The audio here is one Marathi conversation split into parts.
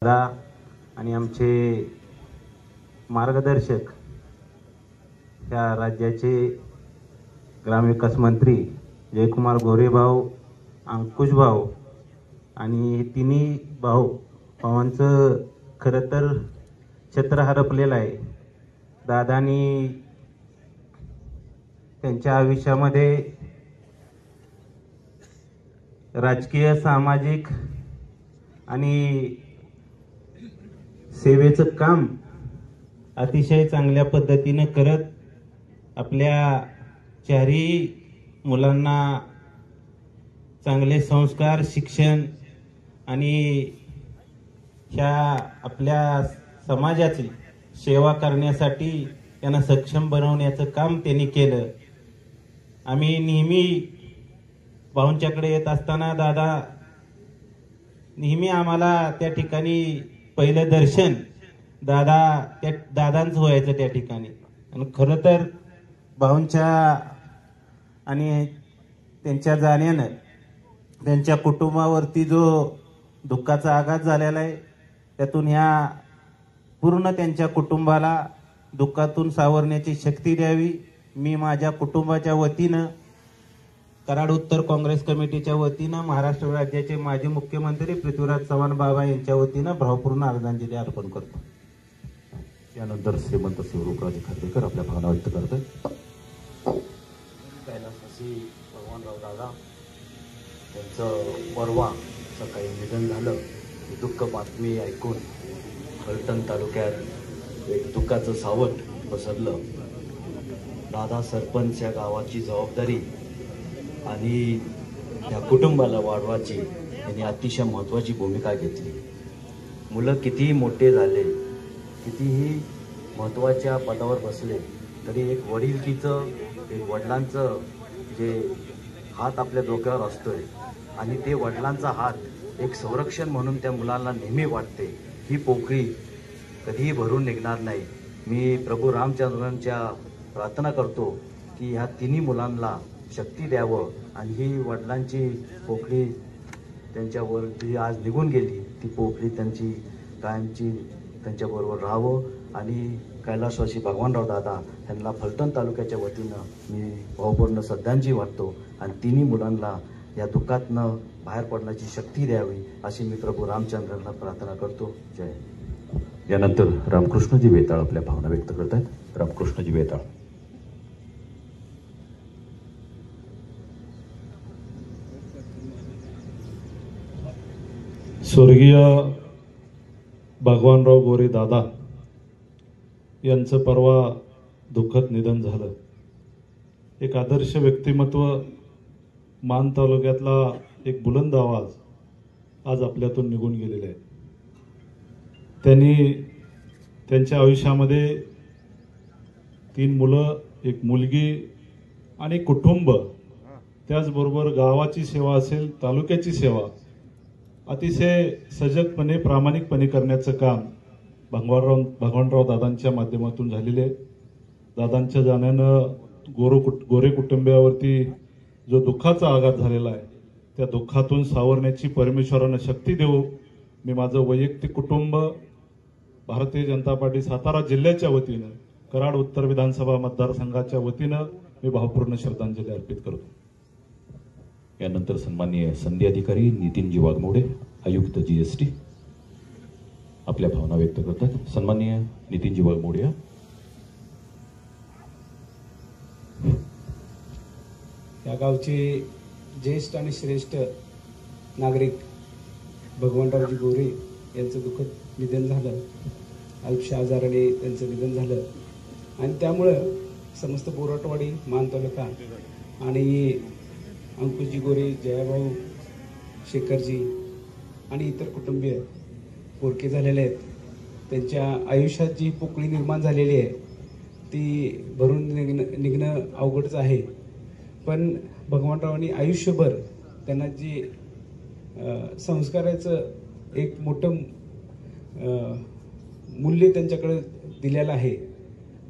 दादा आणि आमचे मार्गदर्शक या राज्याचे ग्रामविकास मंत्री जयकुमार गोरे भाऊ, अंकुश भाऊ आणि तिन्ही भावांचं खरं तर छत्र हरपलेलं आहे। दादानी त्यांच्या आयुष्यामध्ये राजकीय, सामाजिक आणि सेवेचं काम अतिशय चांगल्या पद्धतीने करत आपल्या चारही मुलांना चांगले संस्कार, शिक्षण आणि ह्या आपल्या समाजाची सेवा करण्यासाठी त्यांना सक्षम बनवण्याचं काम त्यांनी केलं। आम्ही नेहमी भाऊंच्याकडे येत असताना दादा नेहमी आम्हाला त्या ठिकाणी पहिलं दर्शन दादांचं व्हायचं त्या ठिकाणी। आणि खरं तर भाऊंच्या आणि त्यांच्या जाण्यानं त्यांच्या कुटुंबावरती जो दुःखाचा आघात झालेला आहे, त्यातून ह्या पूर्ण त्यांच्या कुटुंबाला दुःखातून सावरण्याची शक्ती द्यावी। मी माझ्या कुटुंबाच्या वतीनं, कराड उत्तर काँग्रेस कमिटीच्या वतीनं, महाराष्ट्र राज्याचे माजी मुख्यमंत्री पृथ्वीराज चव्हाण बाबा यांच्या वतीनं भावपूर्ण आदरांजली अर्पण करतो। यानंतर श्रीमंत शिवरूपराजे खांडेकर आपल्या भावना व्यक्त करतात। कैलासवासी भगवानराव दादा त्यांचं परवा सकाळी निधन झालं। ही दुःख बातमी ऐकून फलटण तालुक्यात एक दुःखाचं सावट पसरलं। दादा सरपंच या गावाची जबाबदारी आणि त्या कुटुंबाला वाढवायची यांनी अतिशय महत्त्वाची भूमिका घेतली। मुलं कितीही मोठे झाले, कितीही महत्त्वाच्या पदावर बसले, तरी एक वडिलकीचं, एक वडिलांचं जे हात आपल्या डोक्यावर असतोय आणि ते वडिलांचा हात एक संरक्षण म्हणून त्या मुलांना नेहमी वाटते। ही पोकळी कधीही भरून निघणार नाही। मी प्रभू रामचंद्रांच्या प्रार्थना करतो की ह्या तिन्ही मुलांना शक्ती द्यावं आणि ही वडिलांची पोकळी त्यांच्यावर जी आज निघून गेली, ती पोकळी त्यांची कायमची त्यांच्याबरोबर राहावं। आणि कैलासवासी भगवानराव दादा यांना फलटण तालुक्याच्या वतीनं मी भावपूर्ण श्रद्धांजली वाटतो आणि तिन्ही मुलांना या दुःखातनं बाहेर पडण्याची शक्ती द्यावी अशी मी प्रभू रामचंद्रांना प्रार्थना करतो। जय। यानंतर रामकृष्णजी वेताळ आपल्या भावना व्यक्त करतात। रामकृष्णजी वेताळ। स्वर्गीय भगवानराव गोरे दादा यांचं परवा दुःखद निधन झालं। एक आदर्श व्यक्तिमत्व, मान तालुक्यातला एक बुलंद आवाज आज आपल्यातून निघून गेलेला आहे। त्यांनी त्यांच्या आयुष्यामध्ये 3 मुलं, एक मुलगी आणि कुटुंब, त्याचबरोबर गावाची सेवा असेल, तालुक्याची सेवा अतिशय सजगपणे, प्रामाणिकपणे करण्याचं काम भगवानराव दादांच्या माध्यमातून झालेले आहे। दादांच्या जाण्यानं गोरे कुटुंबियावरती जो दुःखाचा आघात झालेला आहे, त्या दुःखातून सावरण्याची परमेश्वरानं शक्ती देऊ। मी माझं वैयक्तिक कुटुंब, भारतीय जनता पार्टी सातारा जिल्ह्याच्या वतीनं, कराड उत्तर विधानसभा मतदारसंघाच्या वतीनं मी भावपूर्ण श्रद्धांजली अर्पित करतो। यानंतर सन्माननीय संधी अधिकारी नितीनजी वाघमोडे, आयुक्त GST आपल्या भावना व्यक्त करतात। सन्माननीय नितीनजी वाघमोडे। या गावचे ज्येष्ठ आणि श्रेष्ठ नागरिक भगवानरावजी गोरे यांचं दुःखद निधन झालं। अल्पशा आजाराने त्यांचं निधन झालं आणि त्यामुळं समस्त बोराटवाडी, मान तालुका आणि अंकुशजी गोरे, जयाभाऊ, शेखरजी आणि इतर कुटुंबीय पोरके झालेले आहेत। त्यांच्या आयुष्यात जी पोकळी निर्माण झालेली आहे ती भरून निघणं अवघडच आहे। पण भगवानरावांनी आयुष्यभर त्यांना जी संस्काराचं एक मोठं मूल्य त्यांच्याकडे दिलेलं आहे।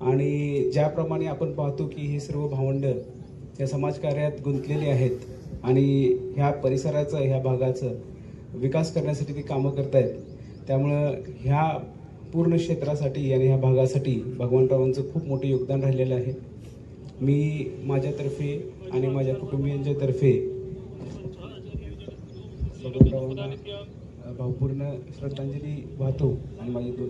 आणि ज्याप्रमाणे आपण पाहतो की हे सर्व भावंड या समाजकार्यात गुंतलेले आहेत आणि ह्या परिसराचं, ह्या भागाचं विकास करण्यासाठी ती कामं करतायत। त्यामुळं ह्या पूर्ण क्षेत्रासाठी आणि ह्या भागासाठी भगवानरावांचं खूप मोठं योगदान राहिलेलं आहे. मी माझ्यातर्फे आणि माझ्या कुटुंबियांच्यातर्फे भगवानरावांना भावपूर्ण श्रद्धांजली वाहतो आणि माझे दोन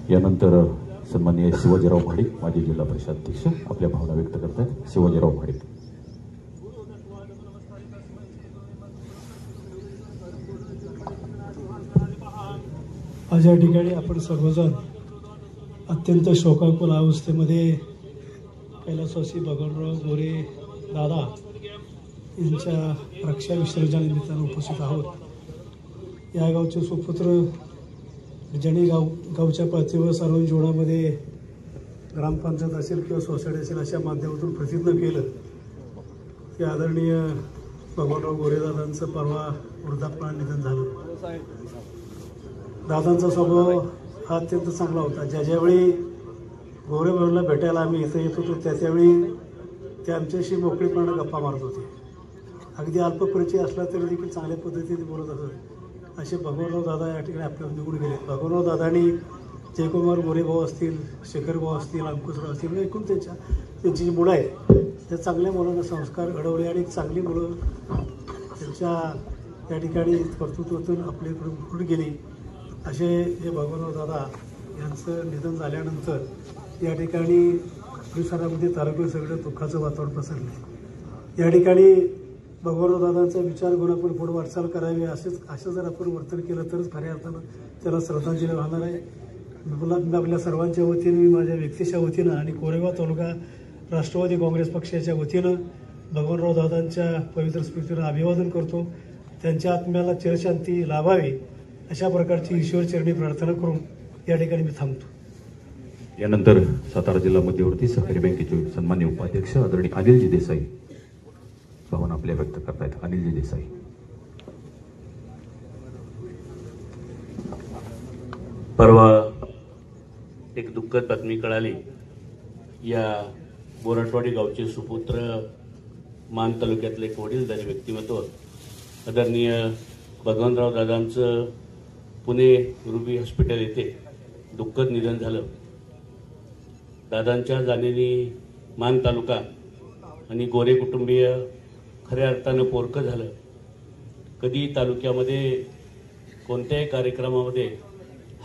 यानंतर सन्माननीय शिवाजीराव भाडिक माजी जिल्हा परिषद अध्यक्ष आपल्या भावना व्यक्त करतात. शिवाजीराव भाडिक. आज या ठिकाणी आपण सर्वजण अत्यंत शोकाकुल अवस्थेमध्ये कैलासवासी भगवानराव गोरे दादा यांच्या रक्षा विसर्जनानिमित्तानं उपस्थित आहोत. या गावचे सुपुत्र ज्यांनी गावच्या पातळीवर सार्वजनिक जीवनामध्ये ग्रामपंचायत असेल किंवा सोसायटी असेल अशा माध्यमातून प्रसिद्ध केलं की आदरणीय भगवानराव गोरेदादांचं परवा वृद्धापकाळात निधन झालं. दादांचा स्वभाव हा अत्यंत चांगला होता. ज्यावेळी गोरेबाबांना भेटायला आम्ही इथं येत होतो त्यावेळी ते आमच्याशी मोकळीपणानं गप्पा मारत होते. अगदी अल्प परिचय असला तरी देखील चांगल्या पद्धतीने बोलत असत. असे भगवानराव दादा या ठिकाणी आपल्याला निघून गेले. भगवानराव दादांनी जयकुमार गोरेभाऊ असतील, शेखरभाऊ असतील, अंकुशराव असतील, एकूण त्यांची जी मुलं आहेत त्या चांगल्या मुलांना संस्कार घडवले आणि चांगली मुलं त्यांच्या या ठिकाणी कर्तृत्वातून आपल्याकडून उठून गेली. असे हे भगवानराव दादा यांचं निधन झाल्यानंतर या ठिकाणी परिसरामध्ये तालुक्यात सगळं दुःखाचं वातावरण पसरलं आहे. या ठिकाणी भगवानराव दादांचा विचार घेऊन आपण पुढे वाटचाल करावी. असं जर आपण वर्तन केलं तरच खऱ्या अर्थानं त्याला श्रद्धांजली वाहणार आहे. मी आपल्या सर्वांच्या वतीनं, मी माझ्या व्यक्तीच्या वतीनं आणि कोरेगाव तालुका राष्ट्रवादी काँग्रेस पक्षाच्या वतीनं भगवानराव दादांच्या पवित्र स्मृतीला अभिवादन करतो. त्यांच्या आत्म्याला चिरशांती लाभावी अशा प्रकारची ईश्वरचरणी प्रार्थना करून या ठिकाणी मी थांबतो. यानंतर सातारा जिल्हा मध्यवर्ती सहकारी बँकेचे सन्मान्य उपाध्यक्ष आदरणीय अनिलजी देसाई भावना आपल्या व्यक्त करतायत. अनिलजी देसाई. परवा एक दुःखद बातमी कळाली. या बोराटवाडी गावचे सुपुत्र मान तालुक्यातले एक वडीलधारी व्यक्तिमत्व आदरणीय भगवानराव दादांचं पुणे रुबी हॉस्पिटल येथे दुःखद निधन झालं. दादांच्या जाण्याने मान तालुका आणि गोरे कुटुंबीय खऱ्या अर्थानं पोरकं झालं. कधी तालुक्यामध्ये कोणत्याही कार्यक्रमामध्ये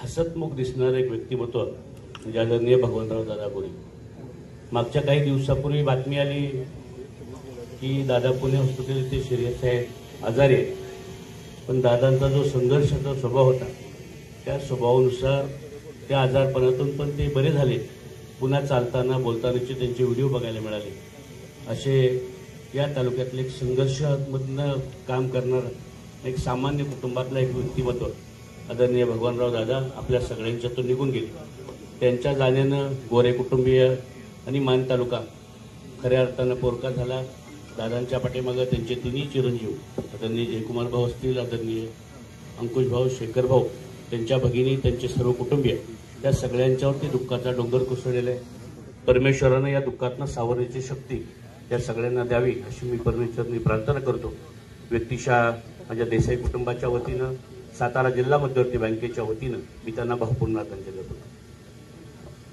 हसतमुख दिसणारं एक व्यक्तिमत्व म्हणजे आदरणीय भगवानराव दादा गोरे. मागच्या काही दिवसापूर्वी बातमी आली की दादा पुणे हॉस्पिटल येथे सिरियस आहे, आजारी आहे. पण दादांचा जो संघर्षाचा स्वभाव होता त्या स्वभावानुसार त्या आजारपणातून पण ते बरे झाले. पुन्हा चालताना बोलतानाचे त्यांचे व्हिडिओ बघायला मिळाले. असे या तालुक्यातले एक संघर्षामधनं काम करणारं एक सामान्य कुटुंबातला एक व्यक्तिमत्व आदरणीय भगवानराव दादा आपल्या सगळ्यांच्यातून निघून गेले. त्यांच्या जाण्यानं गोरे कुटुंबीय आणि मान तालुका खऱ्या अर्थानं पोरका झाला. दादांच्या पाठीमागं त्यांचे तिन्ही चिरंजीव आदरणीय जयकुमार भाऊ असतील, आदरणीय अंकुश भाऊ, शेखर भाऊ, त्यांच्या भगिनी, त्यांचे सर्व कुटुंबीय त्या सगळ्यांच्यावरती दुःखाचा डोंगर कोसळलेला आहे. परमेश्वरानं या दुःखातनं सावरण्याची शक्ती या सगळ्यांना द्यावी अशी मी परमेश्वरनी प्रार्थना करतो. व्यक्तिशः माझ्या देसाई कुटुंबाच्या वतीनं, सातारा जिल्हा मध्यवर्ती बँकेच्या वतीनं मी त्यांना भावपूर्ण आदरांजली देतो.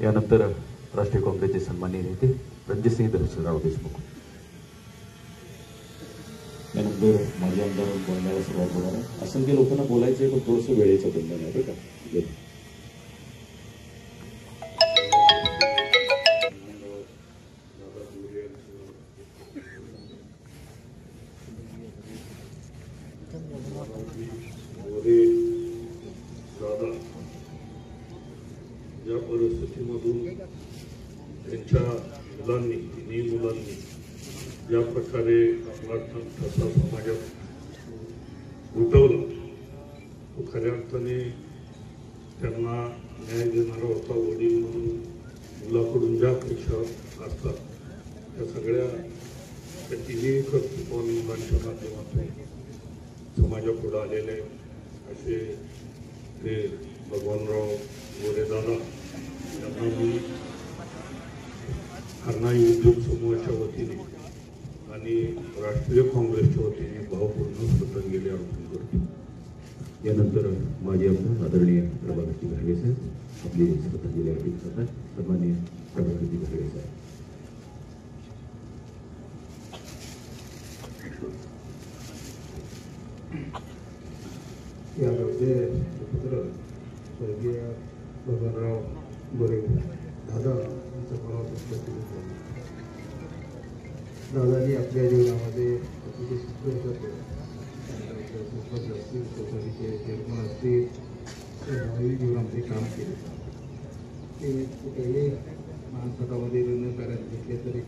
यानंतर राष्ट्रीय काँग्रेसचे सन्माननीय नेते रणजितसिंह धनसुरराव देशमुख. त्यानंतर माझे आमदार बोलण्याला सुरुवात होणार आहे. असंख्य लोकांना बोलायचं आहे पण थोडंसं वेळेचं बंधन आहे बरं का. दादा ज्या परिस्थितीमधून त्यांच्या मुलांनी, तिन्ही मुलांनी ज्या प्रकारे ठसा समाजात उठवला तो खऱ्या अर्थाने त्यांना न्याय देणारा होता. वडील म्हणून मुलाकडून ज्या अपेक्षा असतात त्या सगळ्या त्या तिन्ही कर्तृत्वाने मुलांच्या माध्यमातून समाजापुढे आलेले असे ते भगवानराव गोरे दादा यांना मी खरनाई उद्योग समूहाच्या वतीने आणि राष्ट्रीय काँग्रेसच्या वतीने भावपूर्ण श्रद्धांजली अर्पण करतो. यानंतर माजी आमदार आदरणीय प्रभाकरजी घाडगे साहेब आपली श्रद्धांजली अर्पित करतात. सन्माननीय प्रभाकरजी घाडगे साहेब. या गावचे पुत्र स्वर्गीय भगवानराव गोरे दादा यांचा परवा दादानी आपल्या जीवनामध्ये अतिशय सुंदर असतील, सोसायटीचे चेअरमन असतील, भावी जीवनामध्ये काम केले. ते कुठेही मानपटामध्ये न कार्यात घेतले तरी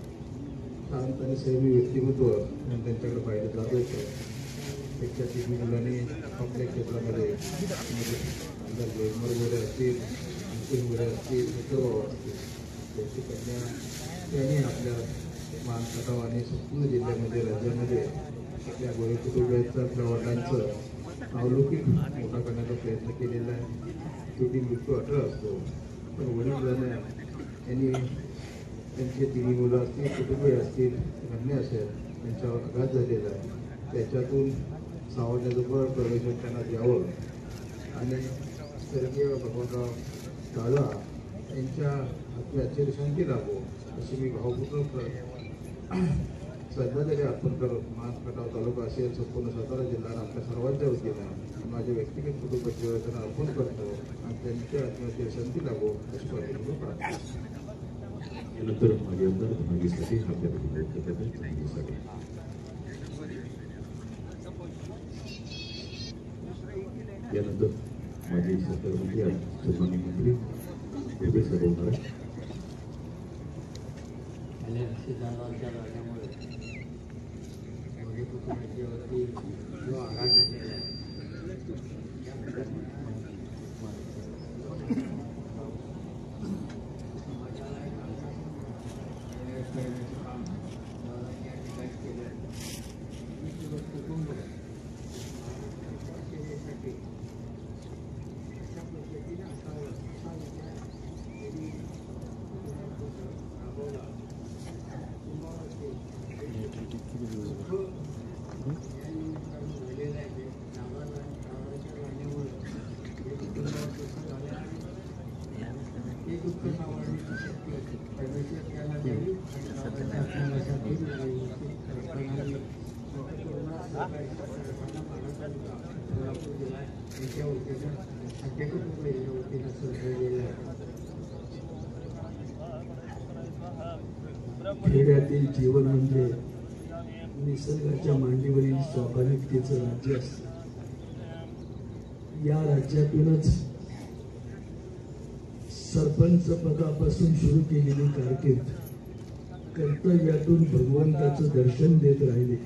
शांत आणि संयमी व्यक्तिमत्व त्यांच्याकडे पाहिलं जात होतं. त्याच्या तिन्ही मुलांनी आपल्या क्षेत्रामध्ये आमदार जयकुमार गोरे असतील, अंकुश गोरे असतील, मित्रभाऊ असतील, त्यांची कन्या त्यांनी आपल्या मानखटाव आणि संपूर्ण जिल्ह्यामध्ये राज्यामध्ये आपल्या गोरे कुटुंबियांचं आपल्या वडिलांचं नावलौकिक मोठा करण्याचा प्रयत्न केलेला आहे. शेवटी मृत्यू अटळ असतो, पण वडील यांनी त्यांचे तिन्ही मुलं असतील, कुटुंबीय असतील, कन्या असेल, त्यांच्यावर आघात झालेला आहे. त्याच्यातून सावरण्याचं बळ परमेश्वर त्यांना द्यावं आणि स्वर्गीय भगवानराव दादा यांच्या आत्म्याची शांती लाभो अशी मी भावपूर्ण श्रद्धांजली अर्पण करत मानखटाव तालुका असेल, संपूर्ण सातारा जिल्हा आपल्या सर्वांच्या वतीनं माझ्या व्यक्तिगत कुटुंबाची त्यांना अर्पण करतो आणि त्यांच्या आत्म्याची शांती लाभो अशी प्रार्थना. यानंतर माजी आमदार भागीसाठी आपल्याकडे व्यक्त करतात. यानंतर माजी सहकारमंत्री सन्माननीय मंत्री भोगे साहेब होणार आहे. सिद्धांतांच्या लढ्यामुळे कुटुंबाच्या वरती जो आघात झालेला आहे खेड्यातील जीवन म्हणजे निसर्गाच्या मांडीवरील स्वाभाविकतेचं राज्य असतं. या राज्यातूनच सरपंच पदापासून सुरू केलेली कारकीर्द कर्तव्यातून भगवंताचं दर्शन देत राहिले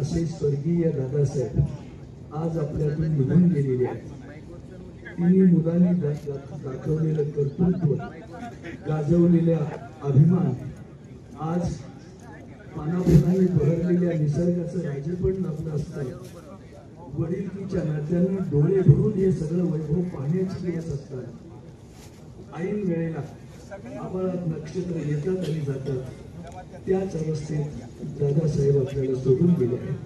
असे स्वर्गीय दादासाहेब आज आपल्यातून निघून गेलेले आहेत. तिन्ही मुलांनी दाखवलेलं कर्तृत्व, गाजवलेला अभिमान आज पानाफुलांनी बहरलेल्या निसर्गाचं राजेपण लाभलं असतं. वडिलकीच्या नात्याने डोळे भरून हे सगळं वैभव पाहण्याची दिवस असतात. ऐन वेळेला आभाळात नक्षत्र येतात आणि जातात. त्याच अवस्थेत दादासाहेब आपल्याला सोडून गेले आहेत.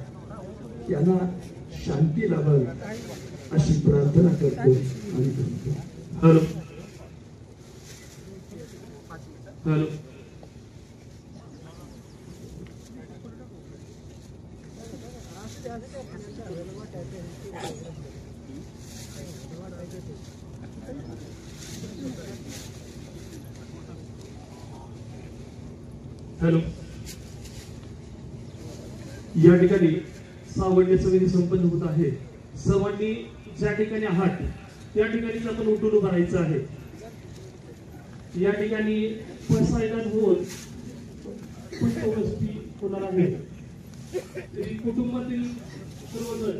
त्यांना शांती लाभावी अशी प्रार्थना करतो आणि करतो. हॅलो हॅलो हॅलो या ठिकाणी सावडणे समिती संपन्न होत आहे. सर्वांनी ज्या ठिकाणी आहात त्या ठिकाणी आपण उठून उभं राहायचं आहे. या ठिकाणी पसायदान होऊन पुष्पवृष्टी होणार आहे. कुटुंबातील सर्वजण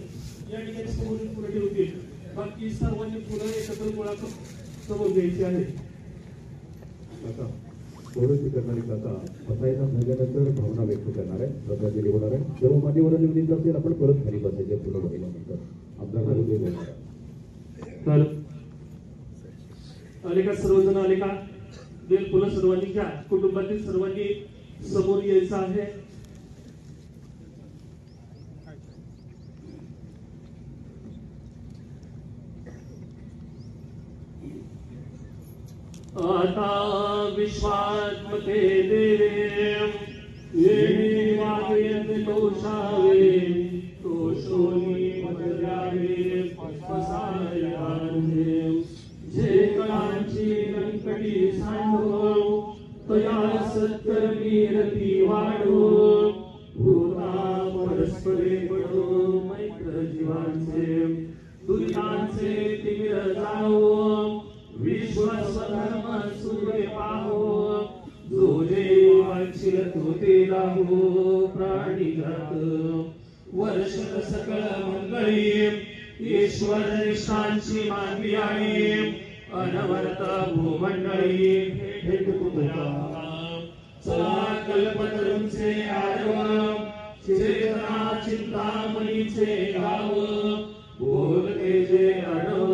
या ठिकाणी समोर पुढे ठेवतील. बाकी सर्वांनी पुढे एकत्र गोळा समोर घ्यायचे आहे. कोरोची करणारी काका पसायदान झाल्यानंतर भावना व्यक्त करणार आहे, श्रद्धांजली होणार आहे. सर्व मान्यवरांनी विनंती असेल आपण परत खाली बसायचे. पुढे बघितल्यानंतर आमदार घालून बोलणार आहे. आले का सर्वजण? आले का? फुलं सर्वांनी घ्या. कुटुंबातील सर्वांनी समोर यायचं आहे. आता विश्वात्मके देव येणे वागयत तोषावे तोषोनी मदर्यावे पसायावे जे कळांची व्यंकटी सांडो तया सत्कर्मी रती वाढो भूता परस्परे पडो मैत्र जीवांचे दुर्गांचे तिमिर जाओ विश्व स्वधर्म सूर्य पाहो जो देवांची तुते लाहो प्राणी घात वर्ष सकळ मंगळी ईश्वर निष्ठांची मानवी आहे अनवर्त भूमंडळी भेट तुझ्या चला कल्पतरूंचे आडव चेतना चिंतामणीचे गाव बोलते जे अडव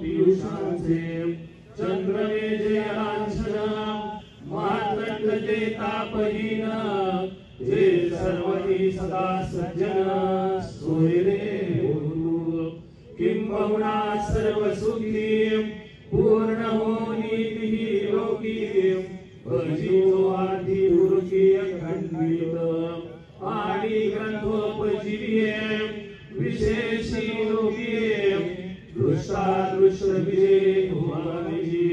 पियुषांचे चंद्रने जे लांछन मातंड जे तापहीन जे सर्वही सदा सज्जन सोयरे बोलू किंबहुना सर्व सुखी पूर्ण होनी लोकी भजितो आधी उर्की खंडित आणि ग्रंथोपजीवे विशेषी लोकी दृष्टादृश्य विजय भुवानिजी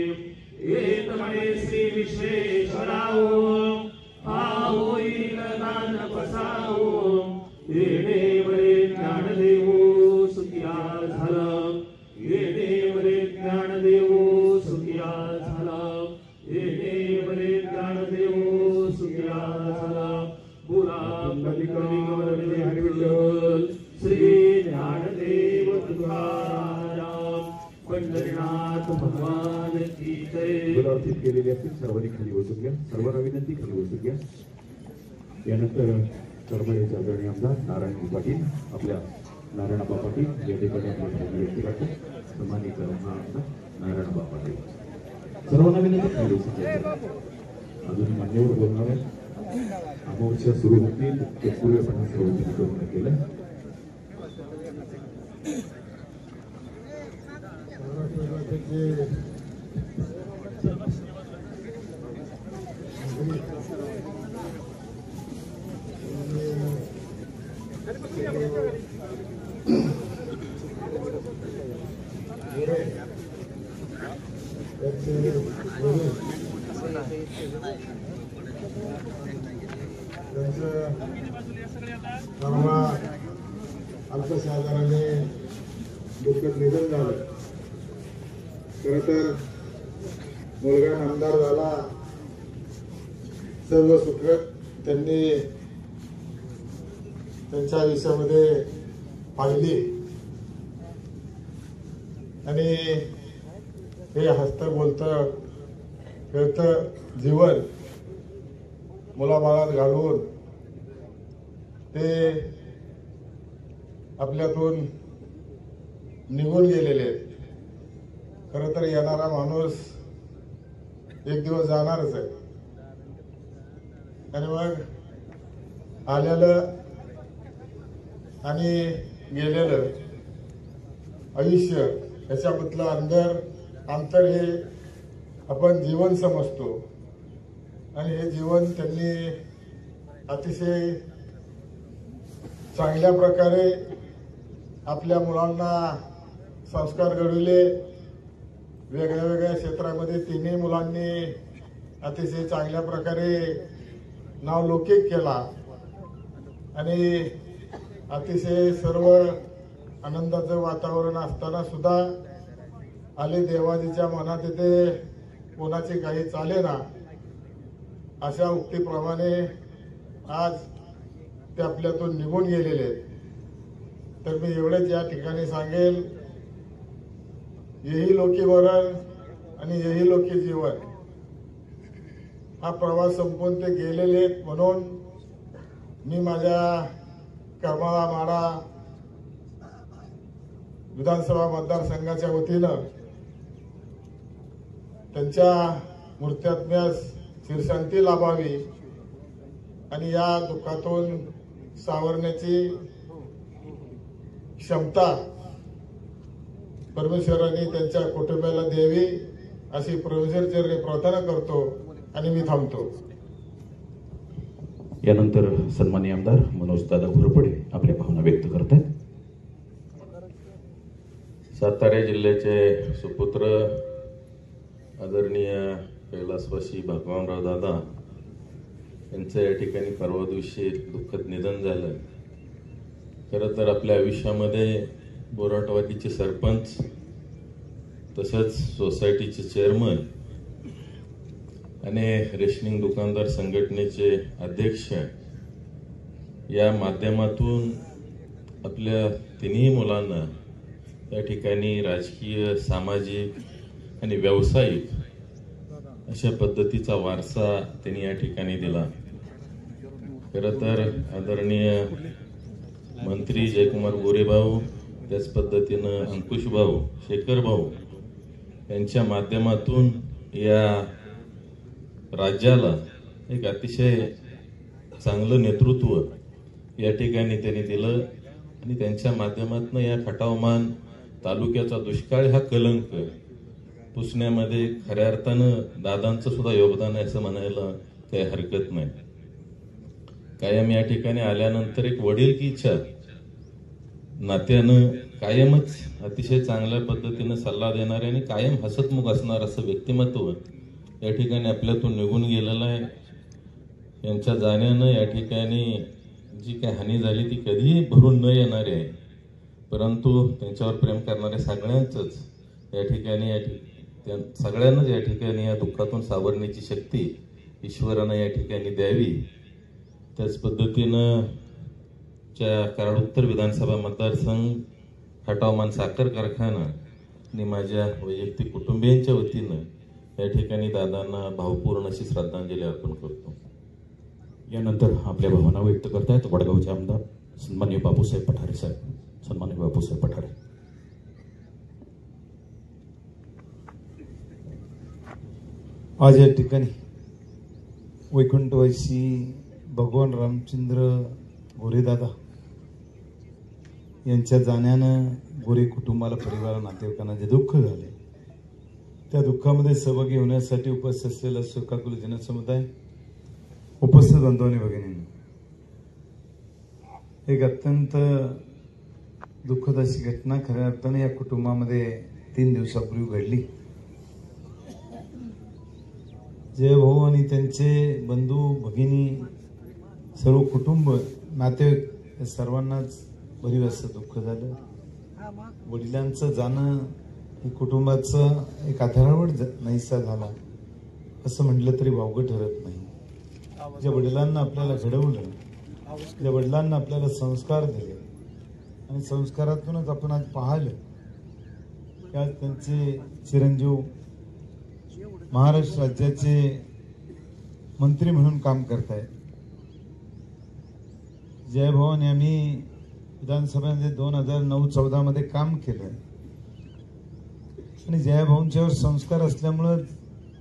येत म्हणे श्री विश्वेश्वराओ हा होईल दान पसाओ येणे बरे ज्ञान देवो सुखिया झाला येणे बरे ज्ञान देवो सुखिया झाला येणे बरे ज्ञान देवो सुखिया झाला पुरा कधी कधी गौरव हरिविठ्ठल श्री ज्ञानदेव तुकाराम पंढरीनाथ भगवान की जय. गुलाबतीत केलेले असतील सर्वांनी खाली बसून घ्या. सर्वांना विनंती खाली बसून घ्या. यानंतर करमळीचे आदरणीय आमदार नारायण पाटील आपल्या नारायणबा पाटील या ठिकाणी आपल्या व्यक्त करतात. सन्मानित आमदार नारायणबा पाटील सर्वांना विनंती खाली बसून घ्या. अजून मान्यवर बोलणार आहेत. अमावस्या सुरू होतील ते पूर्वपणे सर्व पूर्ण केलं. अल्पशा आजाराने दुःखद निधन झालं. खरं तर मुलगा आमदार झाला, सर्व सुख त्यांनी त्यांच्या आयुष्यामध्ये पाहिली आणि हे हसतं बोलतं खेळतं जीवन मुलाबाळात घालून ते आपल्यातून निघून गेलेले आहेत. खरं तर येणारा माणूस एक दिवस जाणारच आहे आणि मग आलेलं आणि गेलेलं आयुष्य याच्यामधलं अंतर हे आपण जीवन समजतो आणि हे जीवन त्यांनी अतिशय चांगल्या प्रकारे आपल्या मुलांना संस्कार घडविले. वेगळ्या वेगळ्या क्षेत्रामध्ये तिन्ही मुलांनी अतिशय चांगल्या प्रकारे नावलौकिक केला आणि अतिशय सर्व आनंदाचं वातावरण असताना सुद्धा आले देवाजीच्या मनात येते कोणाचे काही चालेना अशा उक्तीप्रमाणे आज ते आपल्यातून निघून गेलेले आहेत. तर मी एवढेच या ठिकाणी सांगेल, यही लोकी मरण आणि यही लोकी जीवन हा प्रवास संपून ते गेलेले आहेत. म्हणून मी माझ्या करमाळा माडा विधानसभा मतदारसंघाच्या वतीनं त्यांच्या मूर्त्यात्म्यास चिरशांती लाभावी आणि या दुःखातून सावरण्याची क्षमता परमेश्वरांनी त्यांच्या कुटुंबाला द्यावी अशी प्रोफेसर प्रार्थना करतो आणि मी थांबतो. यानंतर सन्माननीय आमदार मनोजदादा घोरपडे आपल्या भावना व्यक्त करतात. सातारा जिल्ह्याचे सुपुत्र आदरणीय कैलासवासी भगवानराव दादा यांचं या ठिकाणी परवा दिवशी दुःखद निधन झालं. खरं तर आपल्या आयुष्यामध्ये बोराटवाडीचे सरपंच तसंच सोसायटीचे चेअरमन आणि रेशनिंग दुकानदार संघटनेचे अध्यक्ष या माध्यमातून आपल्या तिन्ही मुलांना या ठिकाणी राजकीय, सामाजिक आणि व्यावसायिक अशा पद्धतीचा वारसा त्यांनी या ठिकाणी दिला. खरं तर आदरणीय मंत्री जयकुमार गोरे भाऊ, त्याच पद्धतीनं अंकुश भाऊ, शेखर भाऊ यांच्या माध्यमातून या राज्याला एक अतिशय चांगलं नेतृत्व या ठिकाणी त्यांनी दिलं आणि त्यांच्या माध्यमातून या खटावमान तालुक्याचा दुष्काळ हा कलंक पुसण्यामध्ये खऱ्या अर्थानं दादांचं सुद्धा योगदान आहे असं म्हणायला काही हरकत नाही. कायम या ठिकाणी आल्यानंतर एक वडीलकीच्या नात्यानं कायमच अतिशय चांगल्या पद्धतीनं सल्ला देणारे आणि कायम हसतमुख असणार असं व्यक्तिमत्व या ठिकाणी आपल्यातून निघून गेलेलं आहे. यांच्या जाण्यानं या ठिकाणी जी काही हानी झाली ती कधीही भरून न येणारी आहे, परंतु त्यांच्यावर प्रेम करणाऱ्या सगळ्यांचंच या ठिकाणी सगळ्यांनाच या ठिकाणी या दुःखातून सावरण्याची शक्ती ईश्वरानं या ठिकाणी द्यावी. त्याच पद्धतीनं कराड उत्तर विधानसभा मतदारसंघ, खटावमान साखर कारखाना आणि माझ्या वैयक्तिक कुटुंबियांच्या वतीनं या ठिकाणी दादांना भावपूर्ण अशी श्रद्धांजली अर्पण करतो. यानंतर आपल्या भावना व्यक्त करतायत वडगावचे आमदार सन्माननीय बापूसाहेब पठारे साहेब. सन्माननीय बापूसाहेब पठारे. आज या ठिकाणी वैकुंठवासी भगवान रामचंद्र गोरेदादा यांच्या जाण्यानं गोरे कुटुंबाला, परिवाराला, नातेवाईकांना जे दुःख झाले त्या दुःखामध्ये सहभागी होण्यासाठी उपस्थित असलेला शोकाकुल जनसमुदाय, उपस्थित बंधू आणि भगिनींनो, एक अत्यंत दुःखद अशी घटना खऱ्या अर्थाने या कुटुंबामध्ये 3 दिवसापूर्वी घडली. जयभाऊ आणि त्यांचे बंधू, भगिनी, सर्व कुटुंब, नातेवाईक सर्वांनाच भरीव असं दुःख झालं. वडिलांचं जाणं हे कुटुंबाचं एक आधारावर नाहीसा झाला असं म्हटलं तरी वावगं ठरत नाही. ज्या वडिलांना आपल्याला घडवलं, ज्या वडिलांना आपल्याला संस्कार दिले आणि संस्कारातूनच आपण आज पाहिलं की आज त्यांचे चिरंजीव महाराष्ट्र राज्याचे मंत्री म्हणून काम करतायत. जयभाऊने आम्ही विधानसभेमध्ये 2009-14 मध्ये काम केलं आणि जयभाऊंच्यावर संस्कार असल्यामुळं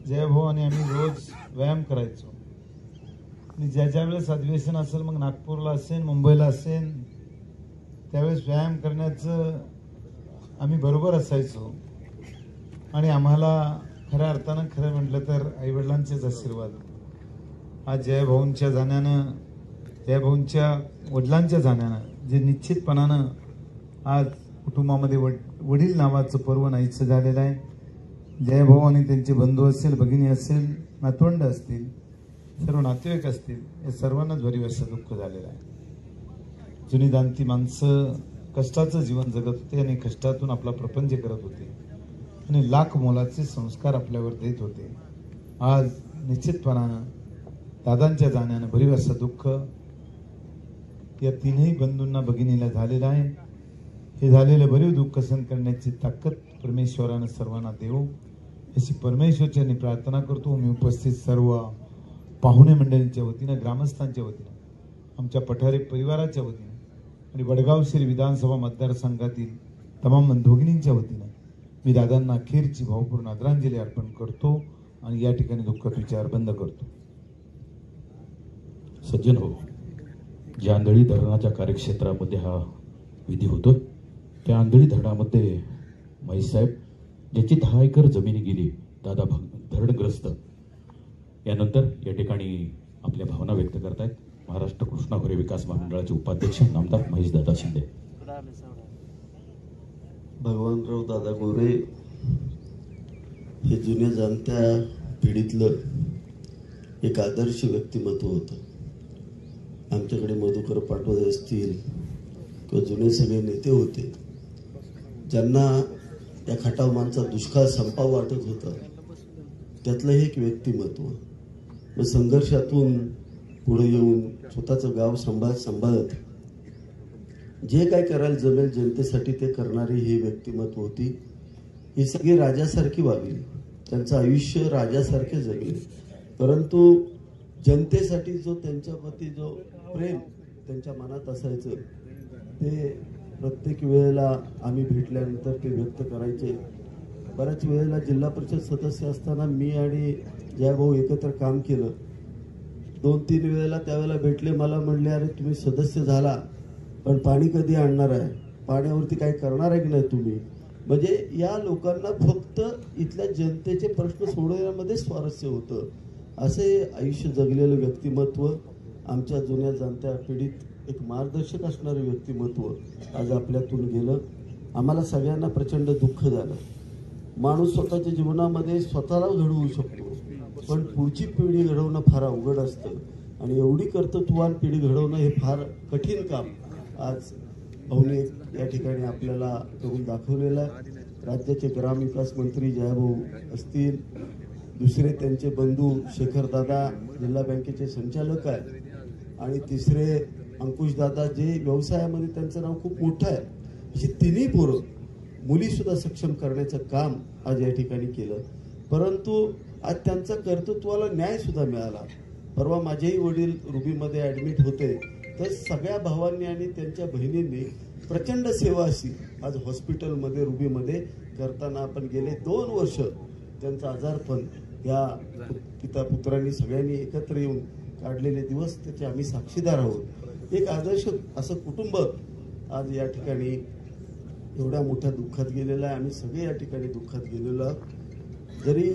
जयभाऊ आणि आम्ही रोज व्यायाम करायचो आणि ज्या वेळेस अधिवेशन असेल, मग नागपूरला असेल, मुंबईला असेल, त्यावेळेस व्यायाम करण्याचं आम्ही बरोबर असायचो आणि आम्हाला खऱ्या अर्थानं खरं म्हटलं तर आईवडिलांचेच आशीर्वाद. आज जयभाऊंच्या जाण्यानं, जयभाऊंच्या वडिलांच्या जाण्यानं जे निश्चितपणानं आज कुटुंबामध्ये वडील नावाचं पर्व नाहीचं झालेलं आहे. जयभाऊ आणि त्यांचे बंधू असेल, भगिनी असेल, नातवंड असतील, सर्व नातेवाईक असतील, या सर्वांनाच भरीव असं दुःख झालेलं आहे. जुनी जाणती माणसं कष्टाचं जीवन जगत होते आणि कष्टातून आपला प्रपंच करत होते आणि लाख मोलाचे संस्कार आपल्यावर देत होते. आज निश्चितपणानं दादांच्या जाण्यानं भरीव असं दुःख या तीनही बंधूंना, भगिनीला झालेलं आहे. हे झालेलं भरीव दुःख सहन करण्याची ताकद परमेश्वरानं सर्वांना देवो अशी परमेश्वरच्याने प्रार्थना करतो. मी उपस्थित सर्व पाहुणे मंडळींच्या वतीनं, ग्रामस्थांच्या वतीनं, आमच्या पठारे परिवाराच्या वतीनं आणि वडगाव श्री विधानसभा मतदारसंघातील तमाम बंधू भगिनींच्या वतीनं मी दादांना अखेरची भावपूर्ण आदरांजली अर्पण करतो. आणि या ठिकाणी दुःखद विचार बंद करतो. सज्जन हो, ज्या आंधळी धरणाच्या कार्यक्षेत्रामध्ये हा विधी होतो त्या आंधळी धरणामध्ये महेश साहेब ज्याची 10 एकर जमिनी गेली, दादा धरणग्रस्त, यानंतर या ठिकाणी आपल्या भावना व्यक्त करतायत महाराष्ट्र कृष्णा खोरे विकास महामंडळाचे उपाध्यक्ष नामदार महेश दादा शिंदे. भगवानराव दादा गोरे हे जुन्या जाणत्या पिढीतलं एक आदर्श व्यक्तिमत्व होतं. आमच्याकडे मधुकर पाटोळे असतील किंवा जुने सगळे नेते होते ज्यांना या खटाव माणचा दुष्काळ संपाव वाटत होता, त्यातलं हे एक व्यक्तिमत्व. मग संघर्षातून पुढे येऊन स्वतःचं गाव सांभाळत जे काय करायला जमेल जनतेसाठी ते करणारी ही व्यक्तिमत्व होती. ही सगळी राजासारखी वागली, त्यांचं आयुष्य राजासारखे जगले, परंतु जनतेसाठी जो त्यांच्याप्रती जो प्रेम त्यांच्या मनात असायचं ते प्रत्येक वेळेला आम्ही भेटल्यानंतर ते व्यक्त करायचे. बऱ्याच वेळेला जिल्हा परिषद सदस्य असताना मी आणि जयभाऊ एकत्र काम केलं. 2-3 वेळेला त्यावेळेला भेटले, मला म्हणले अरे तुम्ही सदस्य झाला पण पाणी कधी आणणार आहे, पाण्यावरती काय करणार आहे की नाही तुम्ही. म्हणजे या लोकांना फक्त इथल्या जनतेचे प्रश्न सोडवण्यामध्ये स्वारस्य होतं. असे आयुष्य जगलेलं व्यक्तिमत्व, आमच्या जुन्या जाणत्या पिढीत एक मार्गदर्शक असणारं व्यक्तिमत्व आज आपल्यातून गेलं. आम्हाला सगळ्यांना प्रचंड दुःख झालं. माणूस स्वतःच्या जीवनामध्ये स्वतःला घडवू शकतो, पण पुढची पिढी घडवणं फार अवघड असतं आणि एवढी कर्तृत्ववान पिढी घडवणं हे फार कठीण काम आज भाऊने या ठिकाणी आपल्याला करून दाखवलेलं आहे. राज्याचे ग्रामविकास मंत्री जयभाऊ असतील, दुसरे त्यांचे बंधू शेखरदादा जिल्हा बँकेचे संचालक आहे, आणि तिसरे अंकुशदादा जे व्यवसायामध्ये त्यांचं नाव खूप मोठं आहे. अशी तिन्ही पोरं मुलीसुद्धा सक्षम करण्याचं काम आज या ठिकाणी केलं. परंतु आज त्यांचा कर्तृत्वाला न्यायसुद्धा मिळाला. परवा माझेही वडील रुबीमध्ये ॲडमिट होते, तर सगळ्या भावांनी आणि त्यांच्या बहिणींनी प्रचंड सेवा अशी आज हॉस्पिटलमध्ये रुबीमध्ये करताना आपण गेले 2 वर्ष त्यांचं आजारपण या पिता पुत्रांनी सगळ्यांनी एकत्र येऊन काढलेले दिवस त्याचे आम्ही साक्षीदार आहोत. एक आदर्श असं कुटुंब आज या ठिकाणी एवढ्या मोठ्या दुःखात गेलेलं आहे. आम्ही सगळे या ठिकाणी दुःखात गेलेलो आहोत. जरी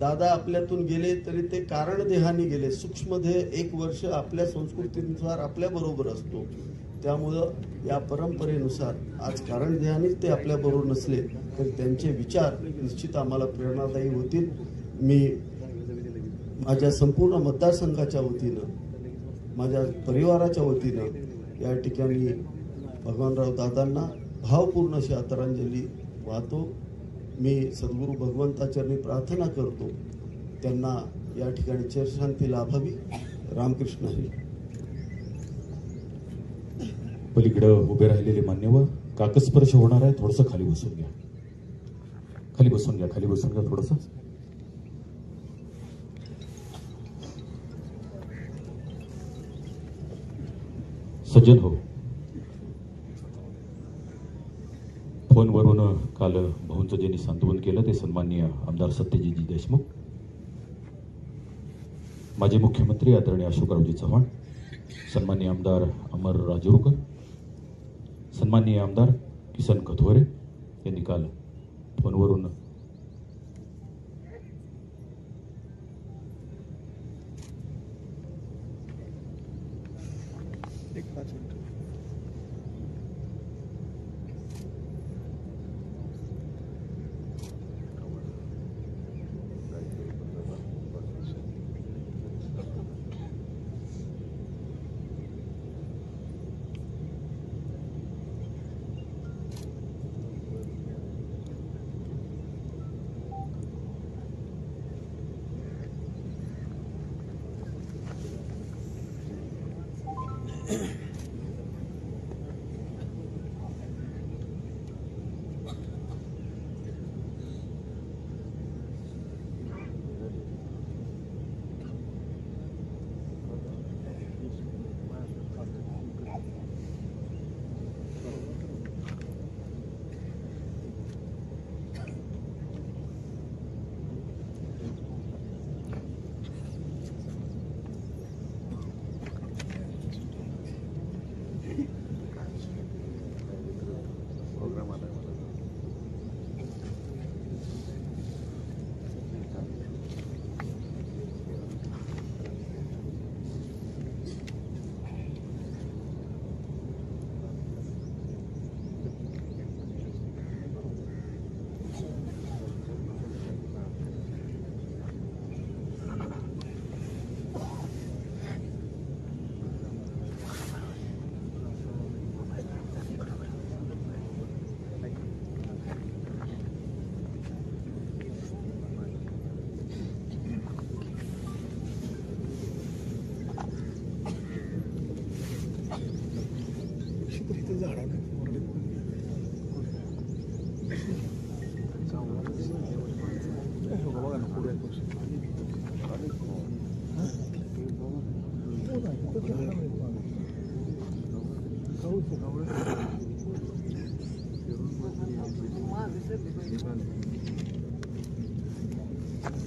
दादा आपल्यातून गेले तरी ते कारणदेहाने गेले. सूक्ष्मदेह 1 वर्ष आपल्या संस्कृतीनुसार आपल्याबरोबर असतो, त्यामुळं या परंपरेनुसार आज कारणदेहानेच ते आपल्याबरोबर नसले तरी त्यांचे विचार निश्चित आम्हाला प्रेरणादायी होतील. मी माझ्या संपूर्ण मतदारसंघाच्या वतीनं, माझ्या परिवाराच्या वतीनं या ठिकाणी भगवानराव दादांना भावपूर्ण अशी आदरांजली वाहतो. मी सद्गुरू भगवंताचरणी प्रार्थना करतो त्यांना या ठिकाणी चिरशांती लाभावी. रामकृष्ण हरी. पलीकडं उभे राहिलेले मान्यवर, काकस्पर्श होणार आहे, थोडंसं खाली बसून घ्या, खाली बसून घ्या, खाली बसून घ्या थोडंसं. सज्जन हो, फोनवरून काल भाऊंचं ज्यांनी सांत्वन केलं ते सन्माननीय आमदार सत्यजितजी देशमुख, माजी मुख्यमंत्री आदरणीय अशोकरावजी चव्हाण, सन्माननीय आमदार अमर राजूरकर, सन्माननीय आमदार किसन कथोरे यांनी काल फोनवरून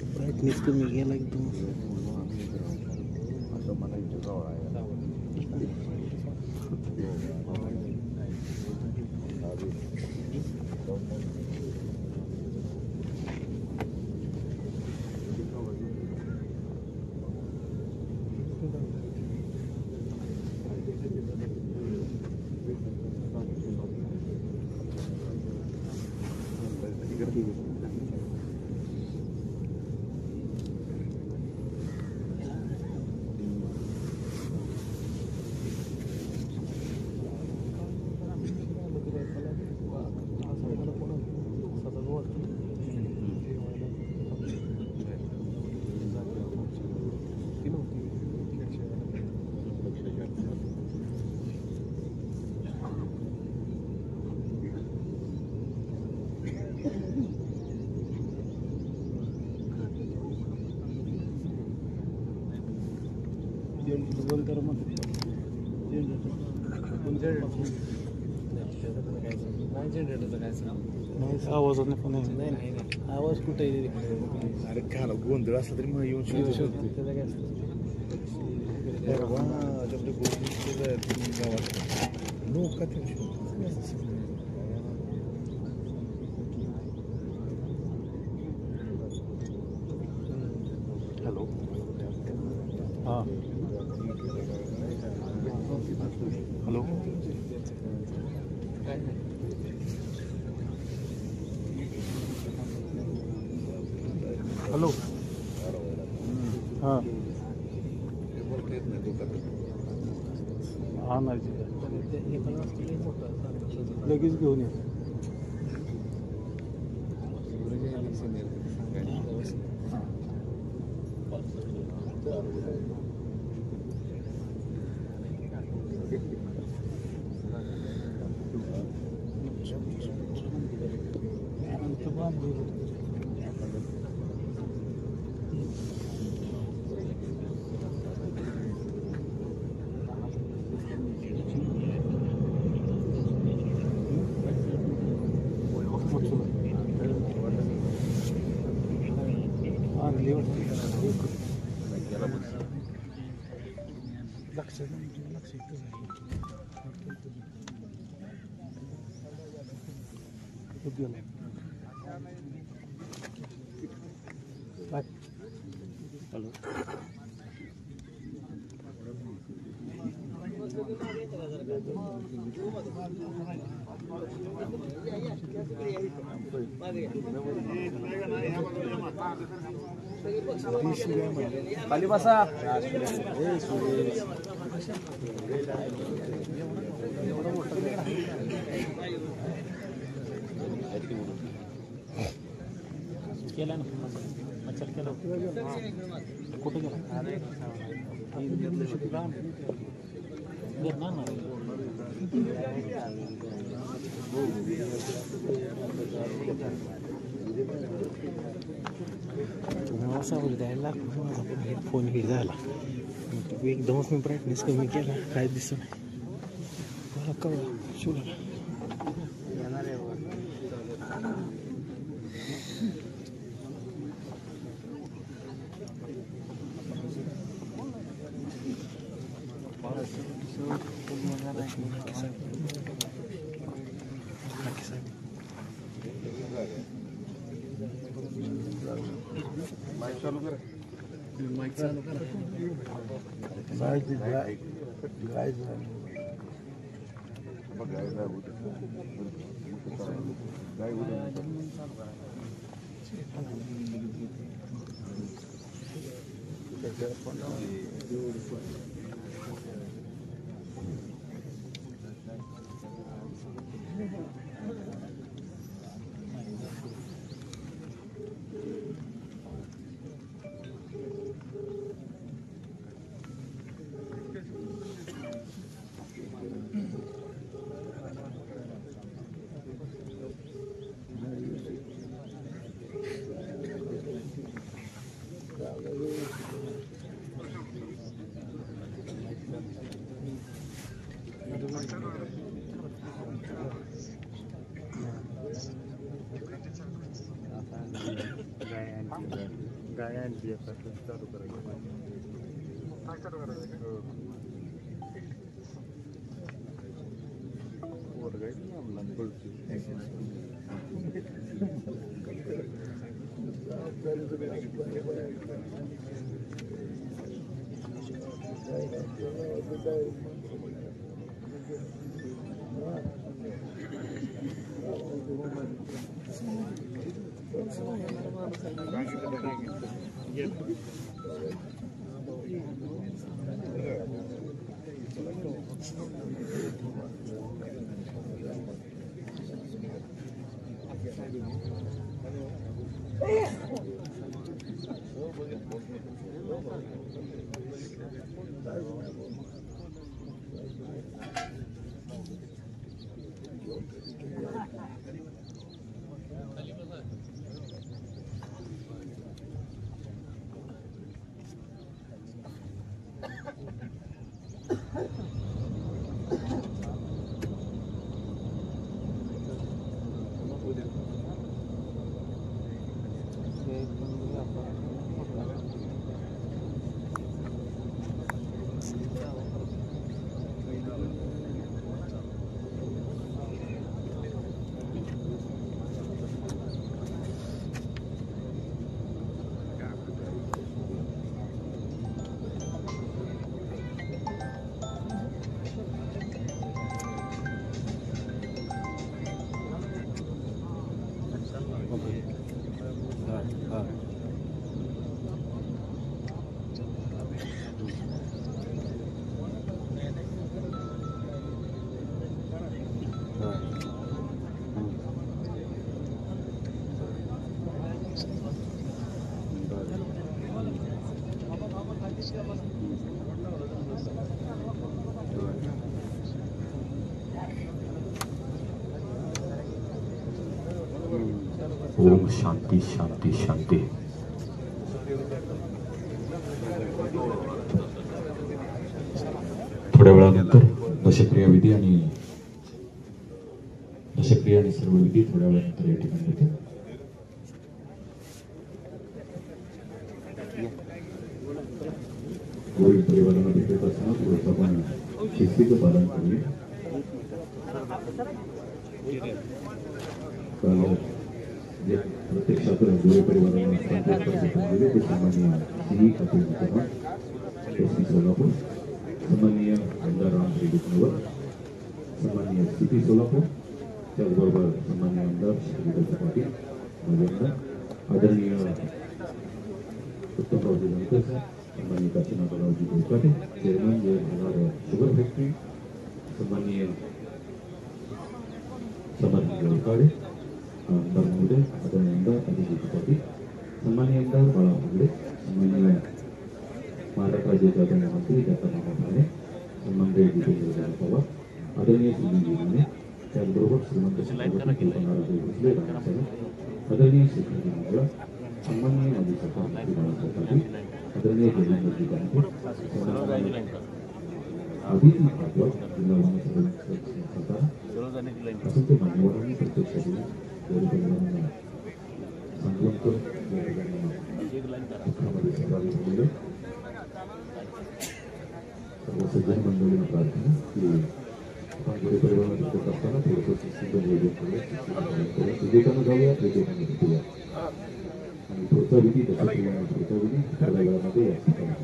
ब्राईटनेस कमी गेला एकदम. आवाज नाही आवाज कुठे अरे काय गोंधळ असला तरी मग येऊन शोधू शकते त्याला काय हॅलो हां हॅलो हॅलो हां हां नाही लगेच घेऊन या हॅलो खाली बसा केला ना मच्छर केलं कुठे गेला तुम्हाला सांगू द्यायला फोन हिट झाला एकदमच मी ब्राईटनेस कमी केला काय दिसत नाही मला कळलं शिवला माईक चालू करा ओम शांती शांती शांती. थोड्या वेळानंतर दशक्रिया विधी आणि सर्व विधी थोड्या वेळानंतर या ठिकाणी होते. कोविड परिवारांना भेटत असताना थोडंसं आपण शिस्तीचं पालन करूया. प्रत्यक्षात गोरे परिवारांना दिले ते सन्माननीय श्री कपिल चव्हाण एसपी सोलापूर, सन्माननीय आमदार राम रेड्डी, सन्माननीय सीपी सोलापूर, त्याचबरोबर सन्माननीय आमदार श्री पाटील राजेंद्र, आदरणीय उत्तमरावजी जानकर, सन्माननीय काशीनाथरावजी गोकाटे, चेअरमन जय भागार शुगर फॅक्टरी, सन्माननीय समर्थ गोकाडे, आमदार महोदय, आदरणीय आमदार अभिजित पाटील, सन्माननीय आमदार बाळा भोगडे, सन्माननीय महाराष्ट्र राज्याचे आदरणीय मंत्री डॉक्टर मामा भाणे, सन्माननीय जितेंद्र पवार, आदरणीय सुनील माने, त्याचबरोबर श्रीमंत भोसले रामसाहेब, आदरणीय शेखरजी मंगळा, सन्माननीय माजी सरकार मंत्री बाळासाहेब पाटील, आदरणीय जयेंद्रजी गांधी, सन्माननीय आदिती भागवत, जिल्हा सरकार, असंख्य मान्यवरांनी प्रत्यक्ष गोरे परिवारांना सांत्वन करून या ठिकाणी दुःखामध्ये सहभागी झालेले सर्व सज्जन मंडळींना प्रार्थना की आपण गोरे परिवाराला भेटत असताना थोडंसं शिस्तीचं नियोजन करूया, विजेतानं जाऊया, विजेतानं भेटूया आणि पुढचा विधी दशक्रिया पुढचा विधी थोड्या वेळामध्ये या ठिकाणी.